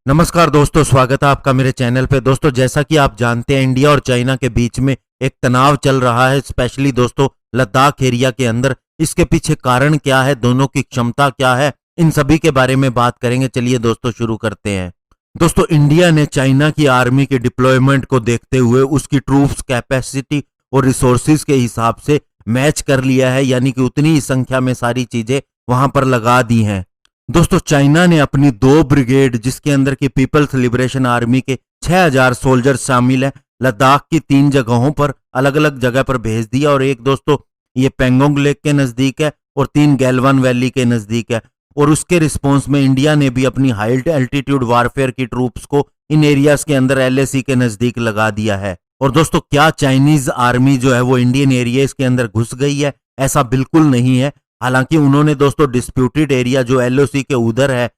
नमस्कार दोस्तों, स्वागत है आपका मेरे चैनल पे। दोस्तों, जैसा कि आप जानते हैं, इंडिया और चाइना के बीच में एक तनाव चल रहा है, स्पेशली दोस्तों लद्दाख एरिया के अंदर। इसके पीछे कारण क्या है, दोनों की क्षमता क्या है, इन सभी के बारे में बात करेंगे। चलिए दोस्तों शुरू करते हैं। दोस्तों, इंडिया ने चाइना की आर्मी के डिप्लॉयमेंट को देखते हुए उसकी ट्रूप्स कैपेसिटी और रिसोर्सिस के हिसाब से मैच कर लिया है, यानी कि उतनी ही संख्या में सारी चीजें वहां पर लगा दी हैं। दोस्तों, चाइना ने अपनी 2 ब्रिगेड, जिसके अंदर की पीपल्स लिबरेशन आर्मी के 6000 सोल्जर्स शामिल हैं, लद्दाख की 3 जगहों पर अलग अलग जगह पर भेज दिया। और एक दोस्तों ये पेंगोंग लेक के नजदीक है और 3 गैलवान वैली के नजदीक है। और उसके रिस्पॉन्स में इंडिया ने भी अपनी हाई एल्टीट्यूड वारफेयर की ट्रूप्स को इन एरियाज के अंदर LAC के नजदीक लगा दिया है। और दोस्तों, क्या चाइनीज आर्मी जो है वो इंडियन एरियाज के अंदर घुस गई है? ऐसा बिल्कुल नहीं है। हालांकि उन्होंने दोस्तों डिस्प्यूटेड एरिया जो LOC के उधर है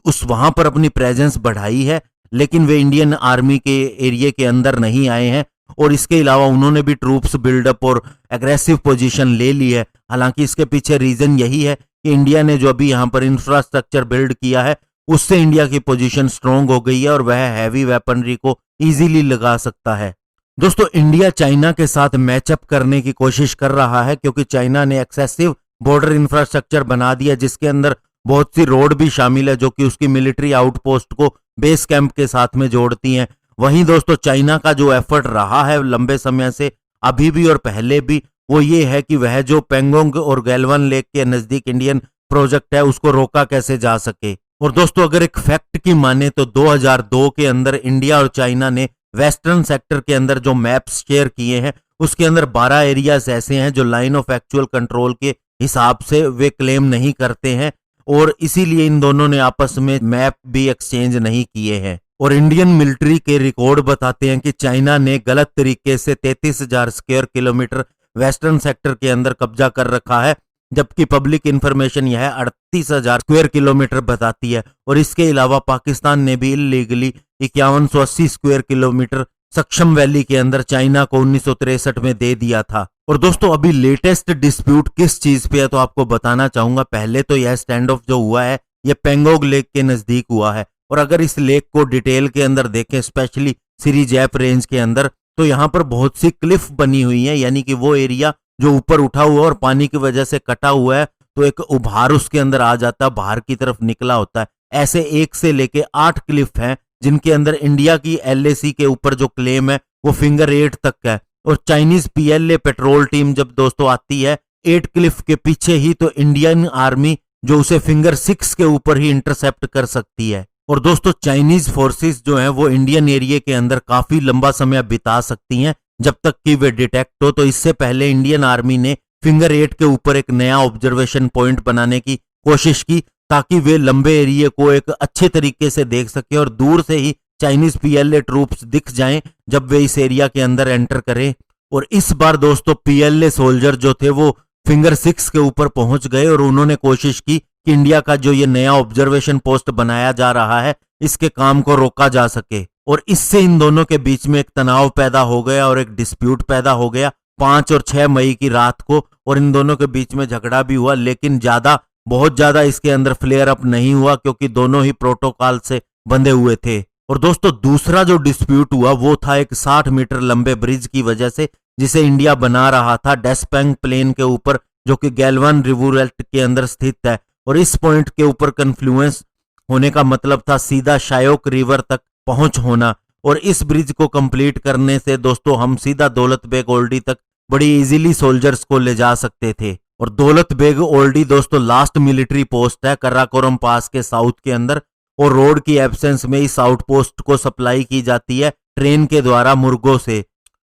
उस वहां पर अपनी प्रेजेंस बढ़ाई है, लेकिन वे इंडियन आर्मी के एरिया के अंदर नहीं आए हैं। और इसके अलावा उन्होंने भी ट्रूप्स बिल्डअप और एग्रेसिव पोजीशन ले ली है। हालांकि इसके पीछे रीजन यही है कि इंडिया ने जो अभी यहाँ पर इंफ्रास्ट्रक्चर बिल्ड किया है उससे इंडिया की पोजीशन स्ट्रांग हो गई है और वह हैवी वेपनरी को इजीली लगा सकता है। दोस्तों, इंडिया चाइना के साथ मैचअप करने की कोशिश कर रहा है, क्योंकि चाइना ने एक्सेसिव बॉर्डर इंफ्रास्ट्रक्चर बना दिया, जिसके अंदर बहुत सी रोड भी शामिल है जो कि उसकी मिलिट्री आउटपोस्ट को बेस कैंप के साथ में जोड़ती हैं। वहीं दोस्तों, चाइना का जो एफर्ट रहा है लंबे समय से, अभी भी और पहले भी, वो ये है कि वह जो पेंगोंग और गैलवान लेक के नजदीक इंडियन प्रोजेक्ट है उसको रोका कैसे जा सके। और दोस्तों, अगर एक फैक्ट की माने तो 2002 के अंदर इंडिया और चाइना ने वेस्टर्न सेक्टर के अंदर जो मैप्स शेयर किए हैं उसके अंदर 12 एरियाज ऐसे हैं जो लाइन ऑफ एक्चुअल कंट्रोल के हिसाब से वे क्लेम नहीं करते हैं, और इसीलिए इन दोनों ने आपस में मैप भी एक्सचेंज नहीं किए हैं। और इंडियन मिलिट्री के रिकॉर्ड बताते हैं कि चाइना ने गलत तरीके से 33,000 स्क्वायर किलोमीटर वेस्टर्न सेक्टर के अंदर कब्जा कर रखा है, जबकि पब्लिक इंफॉर्मेशन यह 38,000 स्क्वायर किलोमीटर बताती है। और इसके अलावा पाकिस्तान ने भी इलीगली 5180 स्क्वायर किलोमीटर सक्षम वैली के अंदर चाइना को 1963 में दे दिया था। और दोस्तों, अभी लेटेस्ट डिस्प्यूट किस चीज पे है तो आपको बताना चाहूंगा। पहले तो यह स्टैंड ऑफ जो हुआ है यह पेंगोंग लेक के नजदीक हुआ है। और अगर इस लेक को डिटेल के अंदर देखें, स्पेशली सिरी जैप रेंज के अंदर, तो यहाँ पर बहुत सी क्लिफ बनी हुई है, यानी कि वो एरिया जो ऊपर उठा हुआ और पानी की वजह से कटा हुआ है तो एक उभार उसके अंदर आ जाता है, बाहर की तरफ निकला होता है। ऐसे 1 से लेके 8 क्लिफ हैं जिनके अंदर इंडिया की LAC के ऊपर जो क्लेम है वो फिंगर 8 तक है। और चाइनीज PLA पेट्रोल टीम जब दोस्तों आती है 8 क्लिफ के पीछे ही, तो इंडियन आर्मी जो उसे फिंगर 6 के ऊपर ही इंटरसेप्ट कर सकती है। और दोस्तों, चाइनीज फोर्सेस जो हैं वो इंडियन एरिया के अंदर काफी लंबा समय बिता सकती हैं जब तक कि वे डिटेक्ट हो। तो इससे पहले इंडियन आर्मी ने फिंगर 8 के ऊपर एक नया ऑब्जर्वेशन पॉइंट बनाने की कोशिश की, ताकि वे लंबे एरिया को एक अच्छे तरीके से देख सके और दूर से ही चाइनीज PLA ट्रूप्स दिख जाएं जब वे इस एरिया के अंदर एंटर करें। और इस बार दोस्तों PLA सोल्जर जो थे वो फिंगर 6 के ऊपर पहुंच गए और उन्होंने कोशिश की कि इंडिया का जो ये नया ऑब्जर्वेशन पोस्ट बनाया जा रहा है इसके काम को रोका जा सके। और इससे इन दोनों के बीच में एक तनाव पैदा हो गया और एक डिस्प्यूट पैदा हो गया 5 और 6 मई की रात को। और इन दोनों के बीच में झगड़ा भी हुआ, लेकिन बहुत ज्यादा इसके अंदर फ्लेयर अप नहीं हुआ, क्योंकि दोनों ही प्रोटोकॉल से बंधे हुए थे। और दोस्तों, दूसरा जो डिस्प्यूट हुआ वो था एक 60 मीटर लंबे ब्रिज की वजह से, जिसे इंडिया बना रहा था डेस्पेंग प्लेन के ऊपर, जो कि गैलवान रिवरलेट के अंदर स्थित है। और इस पॉइंट के ऊपर कन्फ्लुएंस होने का मतलब था सीधा शायोक रिवर तक पहुंच होना। और इस ब्रिज को कंप्लीट करने से दोस्तों हम सीधा दौलत बेग ओल्डी तक बड़ी इजीली सोल्जर्स को ले जा सकते थे। और दौलत बेग ओल्डी दोस्तों लास्ट मिलिट्री पोस्ट है कराकोरम पास के साउथ के अंदर, और रोड की एब्सेंस में इस आउटपोस्ट को सप्लाई की जाती है ट्रेन के द्वारा मुर्गों से।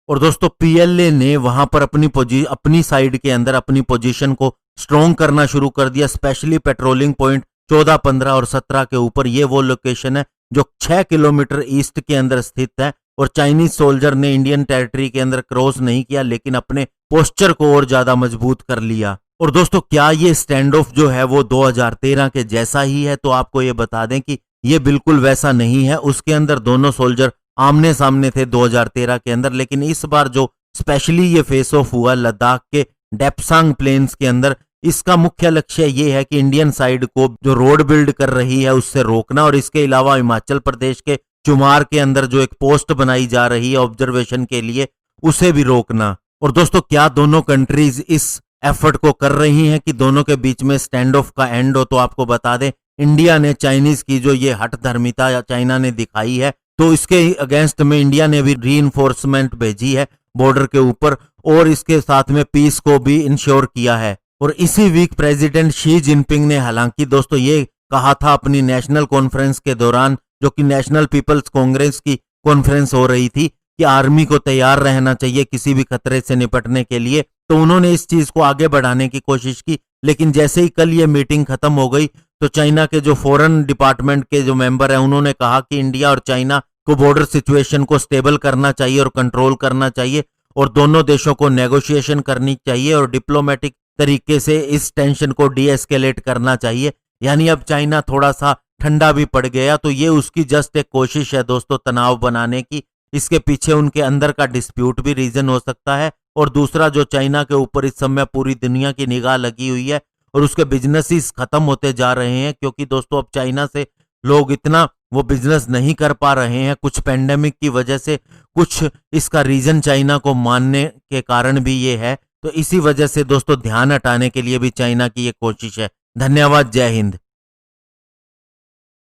और दोस्तों, PLA ने वहां पर अपनी साइड के अंदर अपनी पोजीशन को स्ट्रॉन्ग करना शुरू कर दिया, स्पेशली पेट्रोलिंग पॉइंट 14, 15 और 17 के ऊपर। ये वो लोकेशन है जो 6 किलोमीटर ईस्ट के अंदर स्थित है। और चाइनीज सोल्जर ने इंडियन टेरिटरी के अंदर क्रॉस नहीं किया, लेकिन अपने पोस्चर को और ज्यादा मजबूत कर लिया। और दोस्तों, क्या ये स्टैंड ऑफ जो है वो 2013 के जैसा ही है? तो आपको ये बता दें कि ये बिल्कुल वैसा नहीं है। उसके अंदर दोनों सोल्जर आमने सामने थे 2013 के अंदर, लेकिन इस बार जो स्पेशली ये फेस ऑफ हुआ लद्दाख के डेप्सांग प्लेन्स के अंदर, इसका मुख्य लक्ष्य ये है कि इंडियन साइड को जो रोड बिल्ड कर रही है उससे रोकना, और इसके अलावा हिमाचल प्रदेश के चुमार के अंदर जो एक पोस्ट बनाई जा रही है ऑब्जर्वेशन के लिए, उसे भी रोकना। और दोस्तों, क्या दोनों कंट्रीज इस एफर्ट को कर रही हैं कि दोनों के बीच में स्टैंड ऑफ का एंड हो? तो आपको बता दें, इंडिया ने चाइनीज की जो ये हठ धर्मिता या चाइना ने दिखाई है, तो इसके अगेंस्ट में इंडिया ने भी रीइंफोर्समेंट भेजी है बॉर्डर के ऊपर, और इसके साथ में पीस को भी इंश्योर किया है। और इसी वीक प्रेसिडेंट शी जिनपिंग ने हालांकि दोस्तों ये कहा था अपनी नेशनल कॉन्फ्रेंस के दौरान, जो कि नेशनल पीपल्स कांग्रेस की कॉन्फ्रेंस हो रही थी, कि आर्मी को तैयार रहना चाहिए किसी भी खतरे से निपटने के लिए। तो उन्होंने इस चीज को आगे बढ़ाने की कोशिश की, लेकिन जैसे ही कल ये मीटिंग खत्म हो गई तो चाइना के जो फॉरेन डिपार्टमेंट के जो मेंबर हैं उन्होंने कहा कि इंडिया और चाइना को बॉर्डर सिचुएशन को स्टेबल करना चाहिए और कंट्रोल करना चाहिए, और दोनों देशों को नेगोशिएशन करनी चाहिए और डिप्लोमेटिक तरीके से इस टेंशन को डीएस्केलेट करना चाहिए। यानी अब चाइना थोड़ा सा ठंडा भी पड़ गया, तो ये उसकी जस्ट एक कोशिश है दोस्तों तनाव बनाने की। इसके पीछे उनके अंदर का डिस्प्यूट भी रीजन हो सकता है, और दूसरा जो चाइना के ऊपर इस समय पूरी दुनिया की निगाह लगी हुई है और उसके बिजनेसेस खत्म होते जा रहे हैं, क्योंकि दोस्तों अब चाइना से लोग इतना वो बिजनेस नहीं कर पा रहे हैं, कुछ पेंडेमिक की वजह से, कुछ इसका रीजन चाइना को मानने के कारण भी ये है। तो इसी वजह से दोस्तों ध्यान हटाने के लिए भी चाइना की ये कोशिश है। धन्यवाद, जय हिंद।